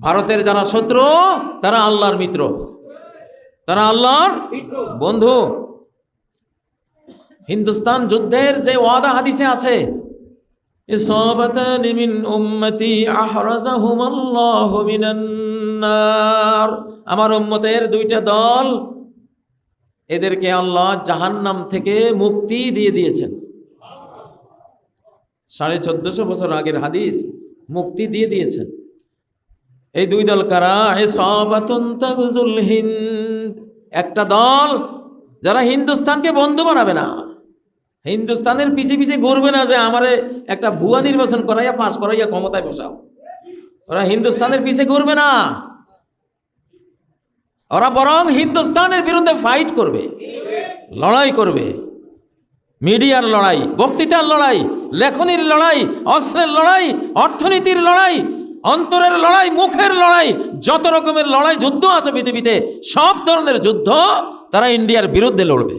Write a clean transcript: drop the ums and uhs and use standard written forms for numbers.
ভারতের যারা শত্রু তারা আল্লাহর মিত্র, তারা আল্লাহর বন্ধু। হিন্দুস্তান যুদ্ধের যে ওয়াদা হাদিসে আছে, ইসাবাতানি মিন উম্মতি আহরাজাহুমুল্লাহু মিনান নার, আমার উম্মতের দুইটা দল, এদেরকে আল্লাহ জাহান্নাম থেকে মুক্তি দিয়ে দিয়েছেন। 1450 বছর আগের হাদিস, মুক্তি দিয়ে দিয়েছেন। এই দুই দল কারা? ইসাবাতুন তাগজুল হিন্দ, একটা দল যারা হিন্দুস্তানকে বন্ধু বানাবে না, হিন্দুস্তানের পিছে পিছে ঘুরবে না যে আমারে একটা ভুয়া নির্বাচন করাইয়া পাশ করাইয়া ক্ষমতায় বসাও। ওরা হিন্দুস্তানের পিছে ঘুরবে না, ওরা বরং হিন্দুস্তানের বিরুদ্ধে ফাইট করবে, লড়াই করবে। মিডিয়ার লড়াই, বক্তৃতার লড়াই, লেখনির লড়াই, অস্ত্রের লড়াই, অর্থনীতির লড়াই, অন্তরের লড়াই, মুখের লড়াই, যত রকমের লড়াই যুদ্ধ আছে পৃথিবীতে, সব ধরনের যুদ্ধ তারা ইন্ডিয়ার বিরুদ্ধে লড়বে।